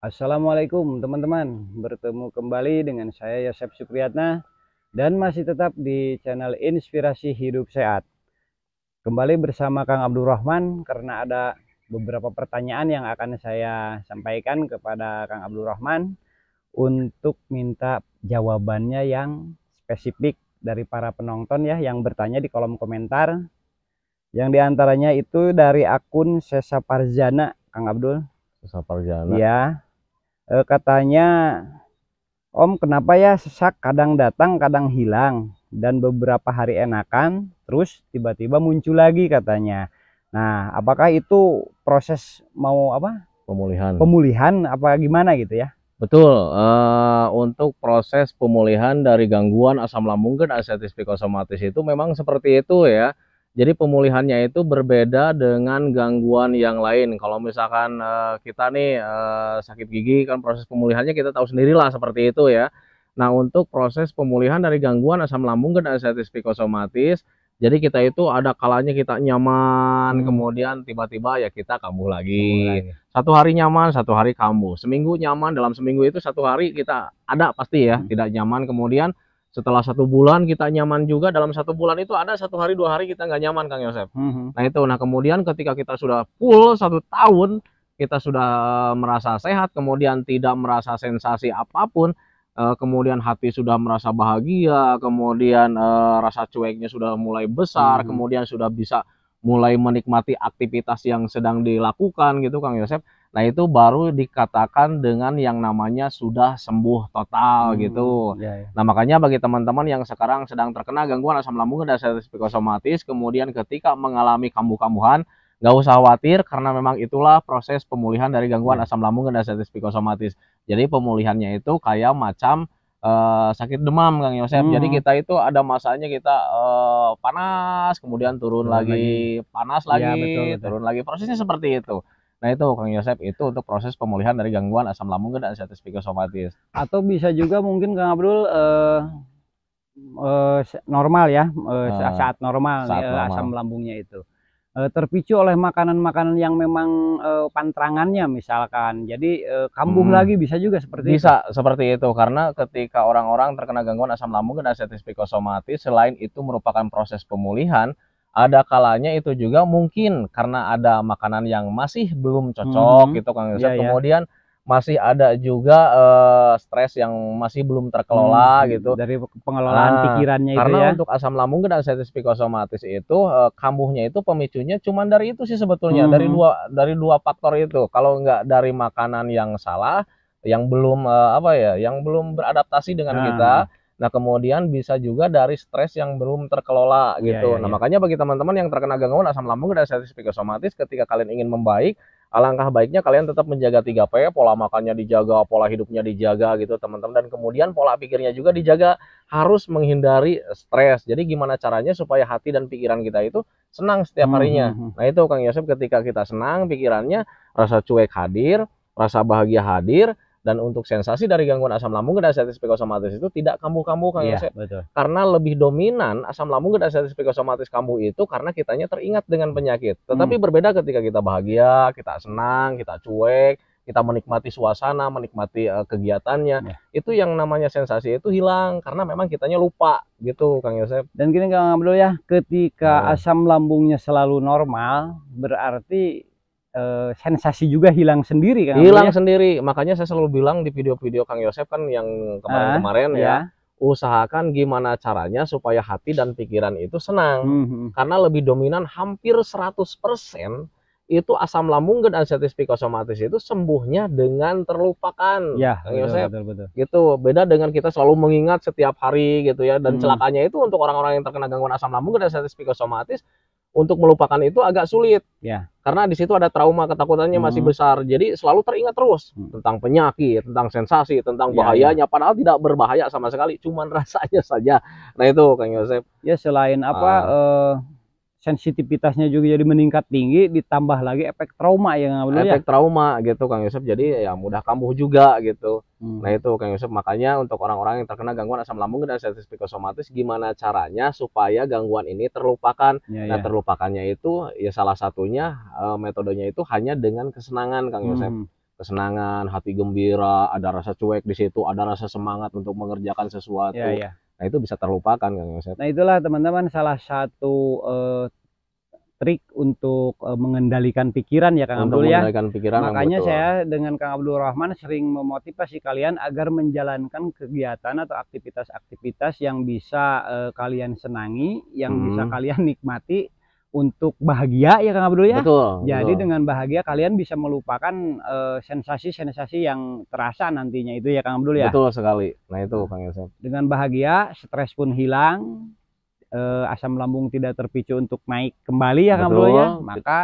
Assalamualaikum teman-teman, bertemu kembali dengan saya Yosep Supriyatna dan masih tetap di channel Inspirasi Hidup Sehat. Kembali bersama Kang Abdurrahman karena ada beberapa pertanyaan yang akan saya sampaikan kepada Kang Abdurrahman untuk minta jawabannya yang spesifik dari para penonton ya yang bertanya di kolom komentar. Yang diantaranya itu dari akun Sesa Parzana, Kang Abdul. Sesa Parzana. Ya, katanya, Om, kenapa ya sesak kadang datang kadang hilang dan beberapa hari enakan terus tiba-tiba muncul lagi katanya. Nah, apakah itu proses mau apa? Pemulihan. Pemulihan apa gimana gitu ya? Betul, untuk proses pemulihan dari gangguan asam lambung dan ascites psikosomatis itu memang seperti itu ya. Jadi pemulihannya itu berbeda dengan gangguan yang lain. Kalau misalkan kita nih sakit gigi kan proses pemulihannya kita tahu sendirilah seperti itu ya. Nah, untuk proses pemulihan dari gangguan asam lambung dan ascites psikosomatis, jadi kita itu ada kalanya kita nyaman, kemudian tiba-tiba ya kita kambuh lagi. Satu hari nyaman, satu hari kambuh. Seminggu nyaman, dalam seminggu itu satu hari kita ada pasti ya tidak nyaman. Kemudian setelah 1 bulan kita nyaman juga, dalam 1 bulan itu ada 1 hari 2 hari kita nggak nyaman, Kang Yosep. Nah itu, nah kemudian ketika kita sudah full 1 tahun, kita sudah merasa sehat, kemudian tidak merasa sensasi apapun, kemudian hati sudah merasa bahagia, kemudian rasa cueknya sudah mulai besar, kemudian sudah bisa mulai menikmati aktivitas yang sedang dilakukan gitu Kang Yosep. Nah itu baru dikatakan dengan yang namanya sudah sembuh total gitu. Nah makanya bagi teman-teman yang sekarang sedang terkena gangguan asam lambung dan ascites psikosomatis, kemudian ketika mengalami kambuh-kambuhan, nggak usah khawatir karena memang itulah proses pemulihan dari gangguan asam lambung dan ascites psikosomatis. Jadi pemulihannya itu kayak macam sakit demam Kang Yosep. Jadi kita itu ada masanya kita panas, kemudian turun lagi, panas lagi, Ya, betul, betul. turun lagi. Prosesnya seperti itu. Nah itu Kang Yosep, itu untuk proses pemulihan dari gangguan asam lambung dan ascites psikosomatis. Atau bisa juga mungkin Kang Abdul normal ya, saat normal nih, Saat normal. asam lambungnya itu. Terpicu oleh makanan-makanan yang memang pantrangannya misalkan, jadi kambuh lagi bisa juga seperti itu? Bisa seperti itu, karena ketika orang-orang terkena gangguan asam lambung dan ascites psikosomatis, selain itu merupakan proses pemulihan, ada kalanya itu juga mungkin karena ada makanan yang masih belum cocok gitu Kang Yosep, kemudian masih ada juga stres yang masih belum terkelola gitu. Dari pengelolaan pikirannya itu Karena ya? untuk asam lambung dan ascites psikosomatis itu kambuhnya itu pemicunya cuman dari itu sih sebetulnya, dari dua faktor itu. Kalau nggak dari makanan yang salah, yang belum apa ya, yang belum beradaptasi dengan kita. Nah kemudian bisa juga dari stres yang belum terkelola gitu. Nah makanya bagi teman-teman yang terkena gangguan asam lambung dan ascites psikosomatis, ketika kalian ingin membaik, alangkah baiknya kalian tetap menjaga 3P, pola makannya dijaga, pola hidupnya dijaga gitu teman-teman, dan kemudian pola pikirnya juga dijaga, harus menghindari stres. Jadi gimana caranya supaya hati dan pikiran kita itu senang setiap harinya. Nah itu Kang Yosep, ketika kita senang pikirannya, rasa cuek hadir, rasa bahagia hadir, dan untuk sensasi dari gangguan asam lambung dan ascites psikosomatis itu tidak kambuh-kambuh Kang Yosep. Karena lebih dominan asam lambung dan ascites psikosomatis kambuh itu karena kitanya teringat dengan penyakit. Tetapi berbeda ketika kita bahagia, kita senang, kita cuek, kita menikmati suasana, menikmati kegiatannya. Itu yang namanya sensasi itu hilang karena memang kitanya lupa gitu Kang Yosep. Dan gini Kang Abdul ya, ketika asam lambungnya selalu normal, berarti sensasi juga hilang sendiri kan? Hilang sendiri. Makanya saya selalu bilang di video-video Kang Yosep kan yang kemarin-kemarin ya, usahakan gimana caranya supaya hati dan pikiran itu senang. Karena lebih dominan hampir 100% itu asam lambung dan ascites psikosomatis itu sembuhnya dengan terlupakan. Ya, Kang Yosep. betul. Gitu. Beda dengan kita selalu mengingat setiap hari gitu ya. Dan celakanya itu untuk orang-orang yang terkena gangguan asam lambung dan ascites psikosomatis, untuk melupakan itu agak sulit. Karena di situ ada trauma, ketakutannya masih besar. Jadi selalu teringat terus tentang penyakit, tentang sensasi, tentang bahayanya. Padahal tidak berbahaya sama sekali, cuman rasanya saja. Nah itu Kang Yosep. Ya selain apa sensitivitasnya juga jadi meningkat tinggi, ditambah lagi efek trauma ya Kang Abdul ya? Efek trauma gitu Kang Yosep, jadi ya mudah kambuh juga gitu. Nah itu Kang Yosep, makanya untuk orang-orang yang terkena gangguan asam lambung dan ascites psikosomatis, gimana caranya supaya gangguan ini terlupakan. Nah terlupakannya itu ya salah satunya metodenya itu hanya dengan kesenangan Kang Yosep. kesenangan, hati gembira, ada rasa cuek di situ, ada rasa semangat untuk mengerjakan sesuatu. Ya. Nah, itu bisa terlupakan Kang Yosep. Nah, itulah teman-teman salah satu trik untuk mengendalikan pikiran ya Kang Untuk Abdul ya. mengendalikan pikiran, Makanya betul. saya dengan Kang Abdul Rahman sering memotivasi kalian agar menjalankan kegiatan atau aktivitas-aktivitas yang bisa kalian senangi, yang bisa kalian nikmati untuk bahagia ya Kang Abdul ya. Betul. Jadi dengan bahagia kalian bisa melupakan sensasi-sensasi yang terasa nantinya itu ya Kang Abdul ya. Betul sekali. Nah itu Kang Yosep. Dengan bahagia, stres pun hilang, asam lambung tidak terpicu untuk naik kembali ya Kang Abdul ya. Maka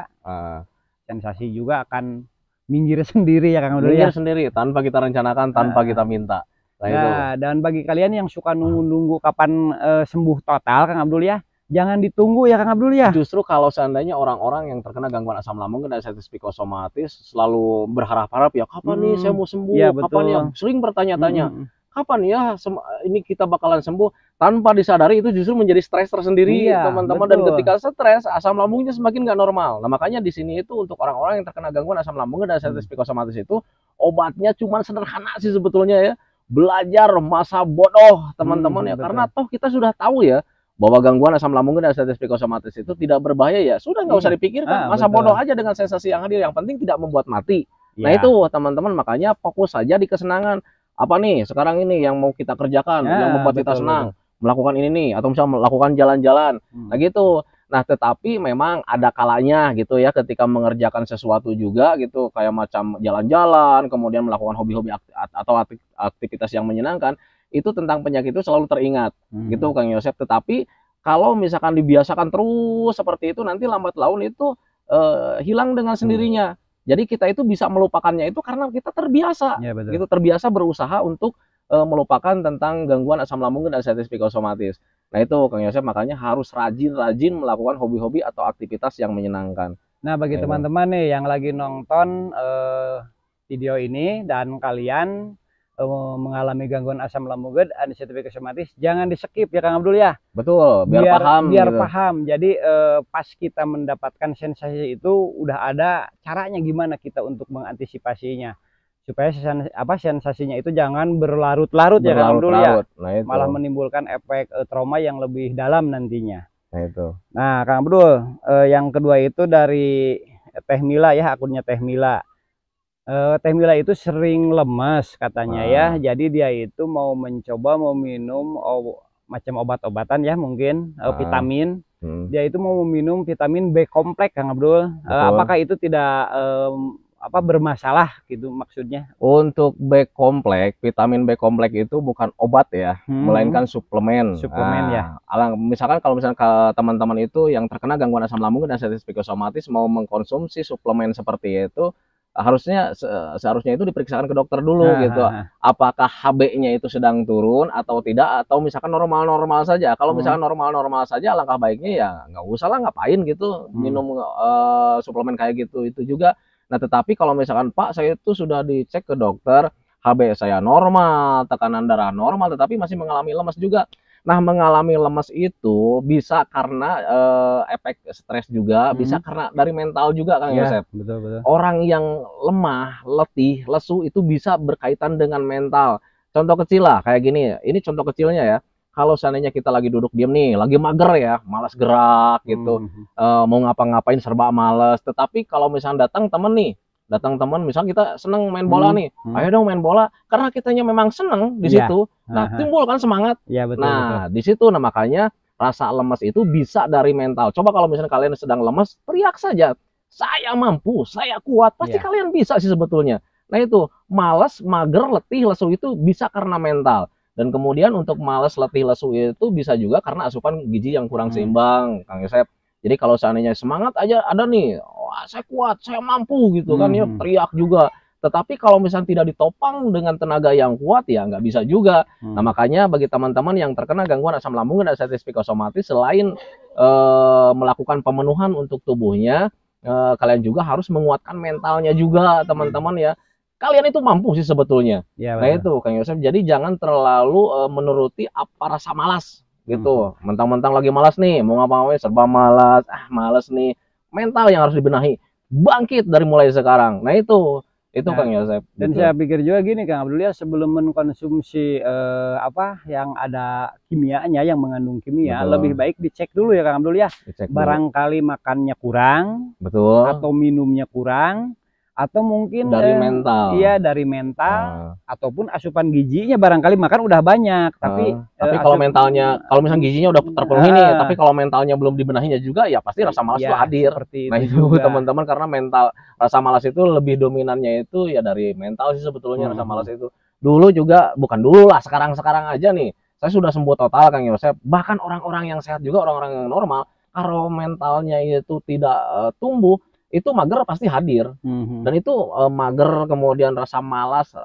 sensasi juga akan minggir sendiri ya Kang Abdul ya. Minggir sendiri tanpa kita rencanakan, tanpa kita minta. Nah, itu. Dan bagi kalian yang suka nunggu-nunggu kapan sembuh total Kang Abdul ya, jangan ditunggu ya Kang Abdul ya. Justru kalau seandainya orang-orang yang terkena gangguan asam lambung dan diabetes psikosomatis selalu berharap-harap ya kapan nih saya mau sembuh, ya, kapan ya, sering bertanya-tanya kapan ya ini kita bakalan sembuh, tanpa disadari itu justru menjadi stres tersendiri teman-teman. Dan ketika stres asam lambungnya semakin nggak normal. Nah makanya di sini itu untuk orang-orang yang terkena gangguan asam lambung dan diabetes psikosomatis itu obatnya cuma sederhana sih sebetulnya ya, belajar masa bodoh teman-teman ya. Karena toh kita sudah tahu ya bahwa gangguan asam lambung dan diabetes psikosomatis itu tidak berbahaya ya, sudah nggak usah dipikirkan, masa bodoh aja dengan sensasi yang hadir, yang penting tidak membuat mati. Nah itu teman-teman, makanya fokus saja di kesenangan. Apa nih sekarang ini yang mau kita kerjakan, yang membuat kita senang, melakukan ini nih, atau misalnya melakukan jalan-jalan. Nah gitu. Nah tetapi memang ada kalanya gitu ya, ketika mengerjakan sesuatu juga gitu, kayak macam jalan-jalan, kemudian melakukan hobi-hobi atau aktivitas yang menyenangkan, itu tentang penyakit itu selalu teringat gitu Kang Yosep. Tetapi kalau misalkan dibiasakan terus seperti itu, nanti lambat laun itu hilang dengan sendirinya. Jadi kita itu bisa melupakannya itu karena kita terbiasa, gitu, terbiasa berusaha untuk melupakan tentang gangguan asam lambung dan diabetes psikosomatis. Nah itu Kang Yosep, makanya harus rajin-rajin melakukan hobi-hobi atau aktivitas yang menyenangkan. Nah bagi teman-teman nih yang lagi nonton video ini dan kalian mengalami gangguan asam lambung dan diabetes psikosomatis, jangan di skip ya Kang Abdul ya. Betul, biar paham. Biar gitu. Paham. Jadi pas kita mendapatkan sensasi itu udah ada caranya gimana kita untuk mengantisipasinya supaya sensasinya itu jangan berlarut-larut ya Kang Abdul ya. Nah, itu. Malah menimbulkan efek trauma yang lebih dalam nantinya. Nah itu. Nah Kang Abdul, yang kedua itu dari Teh Mila ya, akunnya Teh Mila. Teh Mila itu sering lemas katanya ya, jadi dia itu mau mencoba minum macam obat-obatan ya, mungkin vitamin. Dia itu mau minum vitamin B kompleks Kang Abdul. Apakah itu tidak bermasalah gitu maksudnya? Untuk B kompleks, vitamin B kompleks itu bukan obat ya, melainkan suplemen. Suplemen ya. Misalkan kalau misalkan teman-teman itu yang terkena gangguan asam lambung dan diabetes psikosomatis mau mengkonsumsi suplemen seperti itu, seharusnya itu diperiksakan ke dokter dulu gitu. Apakah HB-nya itu sedang turun atau tidak, atau misalkan normal-normal saja. Kalau misalkan normal-normal saja, alangkah baiknya ya nggak usah lah, ngapain gitu minum suplemen kayak gitu itu juga. Nah tetapi kalau misalkan Pak, saya itu sudah dicek ke dokter, HB saya normal, tekanan darah normal, tetapi masih mengalami lemas juga. Nah mengalami lemas itu bisa karena efek stres juga, bisa karena dari mental juga Kang Yosep. Betul. Orang yang lemah, letih, lesu itu bisa berkaitan dengan mental. Contoh kecil lah kayak gini, ini contoh kecilnya ya. Kalau seandainya kita lagi duduk diam nih, lagi mager ya, malas gerak gitu, mau ngapa-ngapain serba males. Tetapi kalau misalnya datang temen misalnya kita seneng main bola nih, ayo dong main bola, karena kitanya memang seneng di situ. Nah timbul kan semangat. Di situ nah makanya rasa lemas itu bisa dari mental. Coba kalau misalnya kalian sedang lemas, teriak saja, saya mampu, saya kuat, pasti kalian bisa sih sebetulnya. Nah itu malas, mager, letih, lesu itu bisa karena mental. Dan kemudian untuk malas, letih, lesu itu bisa juga karena asupan gizi yang kurang seimbang Kang Yosep. Jadi kalau seandainya semangat aja ada nih, wah saya kuat, saya mampu gitu kan ya, teriak juga. Tetapi kalau misalnya tidak ditopang dengan tenaga yang kuat ya nggak bisa juga. Nah makanya bagi teman-teman yang terkena gangguan asam lambung dan diabetes psikosomatis, selain melakukan pemenuhan untuk tubuhnya, kalian juga harus menguatkan mentalnya juga teman-teman ya. Kalian itu mampu sih sebetulnya. Nah itu Kang Yosep, jadi jangan terlalu menuruti apa rasa malas gitu. Mentang-mentang lagi malas nih, mau ngapa-ngapain serba malas, males nih. Mental yang harus dibenahi, bangkit dari mulai sekarang. Nah itu Itu Kang Yosep. Dan gitu. saya pikir juga gini Kang Abdul ya, sebelum mengkonsumsi apa yang ada kimianya, yang mengandung kimia, Betul. lebih baik dicek dulu ya Kang Abdul ya. Dicek dulu. Barangkali makannya kurang, Betul. atau minumnya kurang, atau mungkin Dari mental. iya dari mental, ataupun asupan gizinya barangkali makan udah banyak, tapi kalau mentalnya, kalau misalnya gizinya udah terpenuhi nih, tapi kalau mentalnya belum dibenahinya juga, ya pasti rasa malas itu hadir. Nah itu teman-teman, karena mental, rasa malas itu lebih dominannya itu ya dari mental sih sebetulnya. Rasa malas itu dulu juga, bukan dulu lah, sekarang aja nih, saya sudah sembuh total Kang Yosep. Bahkan orang-orang yang sehat juga, orang-orang yang normal, kalau mentalnya itu tidak tumbuh, itu mager pasti hadir. Dan itu mager, kemudian rasa malas,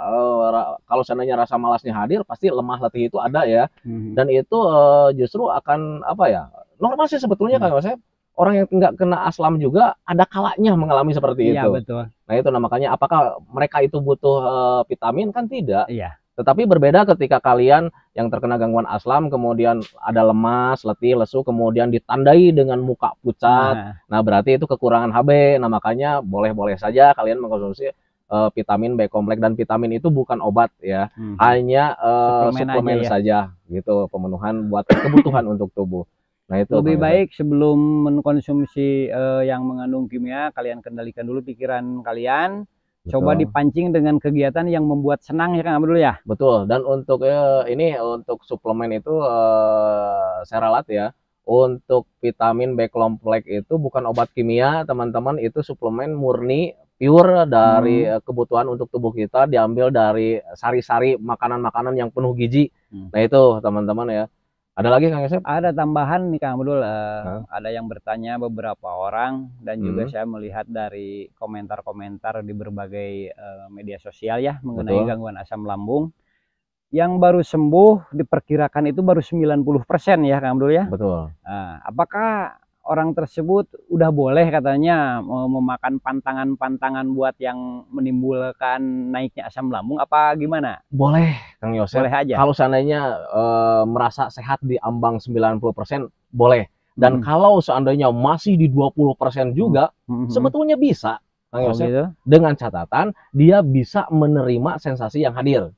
kalau seandainya rasa malasnya hadir, pasti lemah letih itu ada ya. Dan itu justru akan apa ya, normal sih sebetulnya Kang Yosep. Orang yang nggak kena aslam juga ada kalanya mengalami seperti itu. Betul. Nah itu makanya, apakah mereka itu butuh vitamin? Kan tidak. Iya. Tetapi berbeda ketika kalian yang terkena gangguan aslam, kemudian ada lemas, letih, lesu, kemudian ditandai dengan muka pucat. Nah berarti itu kekurangan HB. Nah makanya boleh-boleh saja kalian mengkonsumsi vitamin B kompleks. Dan vitamin itu bukan obat ya, hanya suplemen saja gitu, pemenuhan buat kebutuhan untuk tubuh. Nah itu lebih baik sebelum mengkonsumsi yang mengandung kimia, kalian kendalikan dulu pikiran kalian. Betul. Coba dipancing dengan kegiatan yang membuat senang ya Kang Abdul ya. Betul. Dan untuk ini, untuk suplemen itu saya ralat ya. Untuk vitamin B kompleks itu bukan obat kimia teman-teman, itu suplemen murni pure dari kebutuhan untuk tubuh kita, diambil dari sari-sari makanan-makanan yang penuh gizi. Nah itu teman-teman ya. Ada lagi Kang Yosep? Ada tambahan nih Kang Abdul, ada yang bertanya beberapa orang, dan juga saya melihat dari komentar-komentar di berbagai media sosial ya mengenai gangguan asam lambung. Yang baru sembuh diperkirakan itu baru 90% ya Kang Abdul ya. Betul. Apakah orang tersebut udah boleh katanya memakan pantangan-pantangan buat yang menimbulkan naiknya asam lambung, apa gimana? Boleh Kang Yosep. Boleh aja. Kalau seandainya merasa sehat di ambang 90% boleh. Dan kalau seandainya masih di 20% juga, sebetulnya bisa Kang Yosep. Gitu? Dengan catatan dia bisa menerima sensasi yang hadir.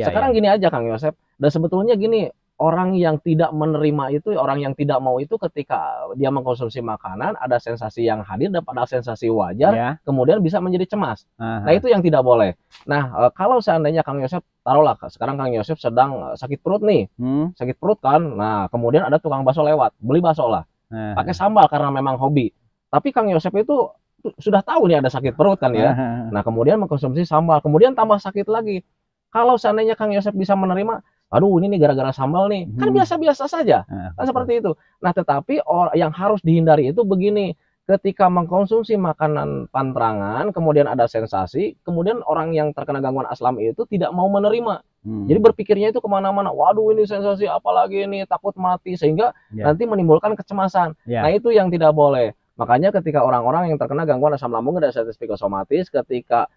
Sekarang gini aja Kang Yosep, dan sebetulnya gini, orang yang tidak menerima itu, orang yang tidak mau itu, ketika dia mengkonsumsi makanan ada sensasi yang hadir dan pada sensasi wajar, kemudian bisa menjadi cemas. Nah itu yang tidak boleh. Nah kalau seandainya Kang Yosep, taruhlah sekarang Kang Yosep sedang sakit perut nih, sakit perut kan, nah kemudian ada tukang bakso lewat, beli bakso lah, pakai sambal karena memang hobi. Tapi Kang Yosep itu sudah tahu nih ada sakit perut kan ya. Nah kemudian mengkonsumsi sambal, kemudian tambah sakit lagi. Kalau seandainya Kang Yosep bisa menerima, aduh ini nih gara-gara sambal nih, kan biasa-biasa saja, kan seperti itu. Nah tetapi yang harus dihindari itu begini, ketika mengkonsumsi makanan pantrangan, kemudian ada sensasi, kemudian orang yang terkena gangguan aslam itu tidak mau menerima. Jadi berpikirnya itu kemana-mana, waduh ini sensasi apalagi ini, takut mati, sehingga nanti menimbulkan kecemasan. Nah itu yang tidak boleh. Makanya ketika orang-orang yang terkena gangguan asam lambung dan diabetes psikosomatis, ketika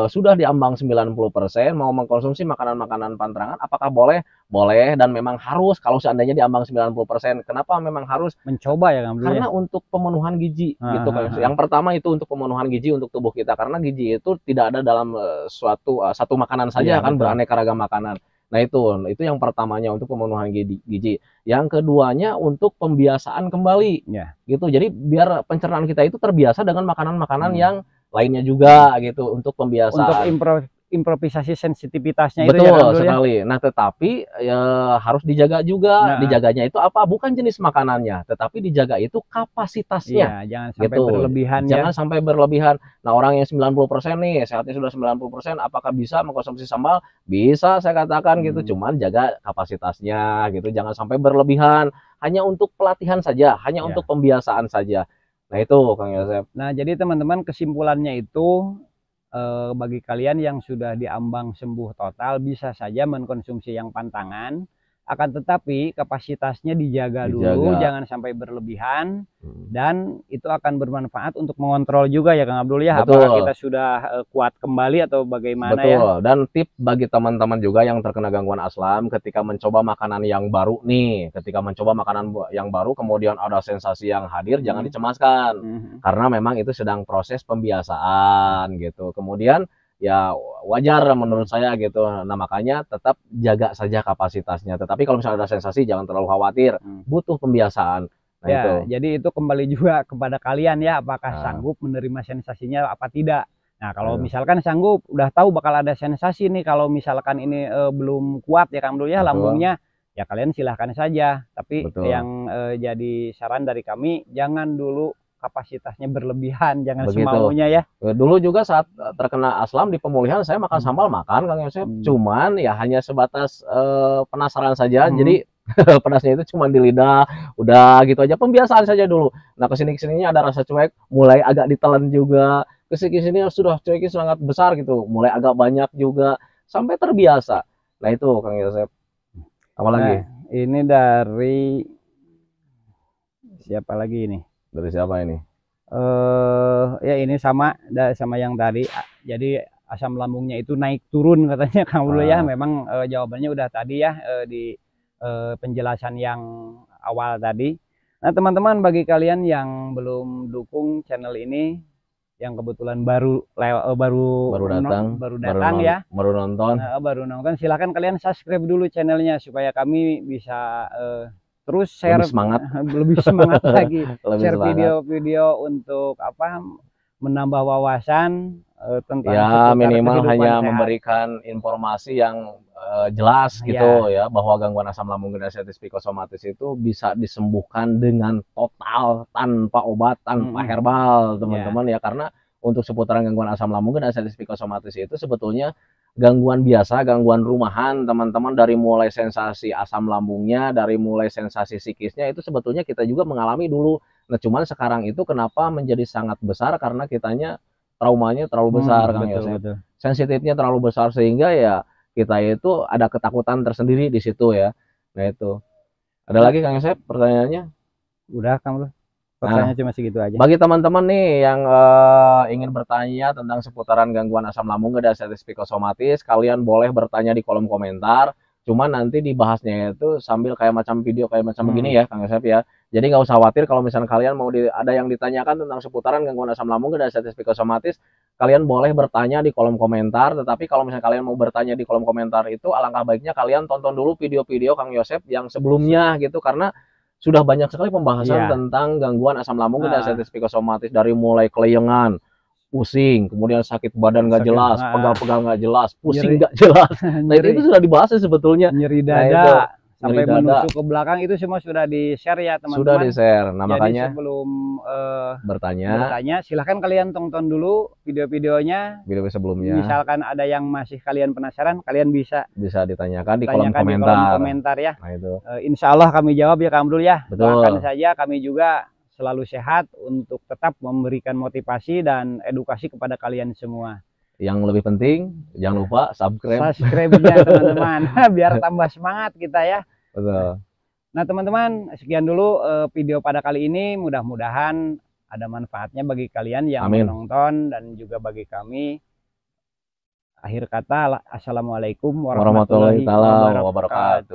sudah di ambang 90% mau mengkonsumsi makanan-makanan pantrangan, apakah boleh? Boleh, dan memang harus kalau seandainya di ambang 90%. Kenapa memang harus? Mencoba ya Kang? Karena untuk pemenuhan gizi gitu kan. Yang pertama itu untuk pemenuhan gizi untuk tubuh kita, karena gizi itu tidak ada dalam satu makanan saja kan, beraneka ragam makanan. Nah itu yang pertamanya untuk pemenuhan gizi. Yang keduanya untuk pembiasaan kembali gitu. Jadi biar pencernaan kita itu terbiasa dengan makanan-makanan yang lainnya juga gitu, untuk pembiasaan. Untuk improvisasi sensitivitasnya betul, itu ya sekali. Nah tetapi ya, harus dijaga juga. Dijaganya itu apa? Bukan jenis makanannya, tetapi dijaga itu kapasitasnya. Jangan sampai berlebihan. Jangan sampai berlebihan. Nah orang yang 90% nih, sehatnya sudah 90%, apakah bisa mengkonsumsi sambal? Bisa, saya katakan gitu. Cuman jaga kapasitasnya gitu, jangan sampai berlebihan. Hanya untuk pelatihan saja, hanya untuk pembiasaan saja. Nah itu Kang Yosep. Nah jadi teman-teman, kesimpulannya itu bagi kalian yang sudah diambang sembuh total, bisa saja mengkonsumsi yang pantangan, akan tetapi kapasitasnya dijaga dulu, jangan sampai berlebihan, dan itu akan bermanfaat untuk mengontrol juga ya Kang Abdul ya, apakah kita sudah kuat kembali atau bagaimana. Betul. Dan tip bagi teman-teman juga yang terkena gangguan aslam, ketika mencoba makanan yang baru nih, kemudian ada sensasi yang hadir, jangan dicemaskan, karena memang itu sedang proses pembiasaan gitu. Kemudian ya wajar menurut saya gitu. Nah makanya tetap jaga saja kapasitasnya. Tetapi kalau misalnya ada sensasi jangan terlalu khawatir, butuh pembiasaan. Nah Ya, itu. jadi itu kembali juga kepada kalian ya, apakah Nah, sanggup menerima sensasinya apa tidak. Nah, kalau aduh, misalkan sanggup, udah tahu bakal ada sensasi nih, kalau misalkan ini belum kuat ya Kang Dul ya betul, lambungnya, ya kalian silahkan saja. Tapi betul. yang jadi saran dari kami, jangan dulu kapasitasnya berlebihan, jangan Begitu. semaunya ya. Dulu juga saat terkena aslam di pemulihan saya makan sambal makan Kang Yosep, cuman ya hanya sebatas penasaran saja. Jadi pedasnya itu cuma di lidah, udah gitu aja, pembiasaan saja dulu. Nah kesini kesininya ada rasa cuek, mulai agak ditelan juga, kesini kesini sudah cueknya sangat besar gitu, mulai agak banyak juga, sampai terbiasa. Nah itu Kang Yosep, Nah, apalagi ini dari siapa lagi ini? dari siapa ini? Ya ini sama sama yang tadi. Jadi asam lambungnya itu naik turun katanya Kang Ulu ya. Memang jawabannya udah tadi ya di penjelasan yang awal tadi. Nah, teman-teman, bagi kalian yang belum dukung channel ini, yang kebetulan baru datang ya, baru nonton, baru nonton, silahkan kalian subscribe dulu channelnya supaya kami bisa terus share lebih semangat, lebih semangat lagi lebih share semangat. video-video untuk apa, menambah wawasan tentang Ya seputar minimal kehidupan hanya sehat. memberikan informasi yang jelas gitu ya, bahwa gangguan asam lambung dan diabetes psikosomatis itu bisa disembuhkan dengan total tanpa obat, tanpa herbal teman-teman ya, karena untuk seputaran gangguan asam lambung dan diabetes psikosomatis itu sebetulnya gangguan biasa, gangguan rumahan teman-teman. Dari mulai sensasi asam lambungnya, dari mulai sensasi psikisnya itu sebetulnya kita juga mengalami dulu. Nah cuman sekarang itu kenapa menjadi sangat besar, karena kitanya traumanya terlalu besar Kang Betul, Yosep, betul. sensitifnya terlalu besar sehingga ya kita itu ada ketakutan tersendiri di situ ya. Nah itu ada Nah, lagi Kang Yosep pertanyaannya. udah Kang, Nah pertanyaan cuma segitu aja. bagi teman-teman nih yang ingin bertanya tentang seputaran gangguan asam lambung dan diabetes psikosomatis, kalian boleh bertanya di kolom komentar. Cuman nanti dibahasnya itu sambil kayak macam video kayak macam begini ya Kang Yosep ya. Jadi nggak usah khawatir kalau misalnya kalian mau ada yang ditanyakan tentang seputaran gangguan asam lambung dan diabetes psikosomatis, kalian boleh bertanya di kolom komentar. Tetapi kalau misalnya kalian mau bertanya di kolom komentar itu, alangkah baiknya kalian tonton dulu video-video Kang Yosep yang sebelumnya gitu, karena sudah banyak sekali pembahasan tentang gangguan asam lambung dan diabetes psikosomatis, dari mulai keleyengan, pusing, kemudian sakit badan nggak jelas, pegal-pegal nggak jelas, pusing nggak jelas. Nah itu sudah dibahas sebetulnya. Nyeri Nah, dada itu, sampai nyeri dada menusuk ke belakang itu semua sudah di-share ya teman-teman. sudah di-share. Nah Jadi makanya sebelum bertanya, silahkan kalian tonton dulu video-videonya. video sebelumnya Misalkan ada yang masih kalian penasaran, kalian bisa ditanyakan di kolom tanyakan di kolom komentar. komentar ya. Nah itu Insya Allah kami jawab ya Kang Abdul ya. betul. Doakan saja kami juga selalu sehat untuk tetap memberikan motivasi dan edukasi kepada kalian semua. Yang lebih penting jangan lupa subscribe-nya teman-teman biar tambah semangat kita ya. Betul. Nah teman-teman, sekian dulu video pada kali ini. Mudah-mudahan ada manfaatnya bagi kalian yang menonton dan juga bagi kami. Akhir kata, assalamualaikum warahmatullahi wabarakatuh.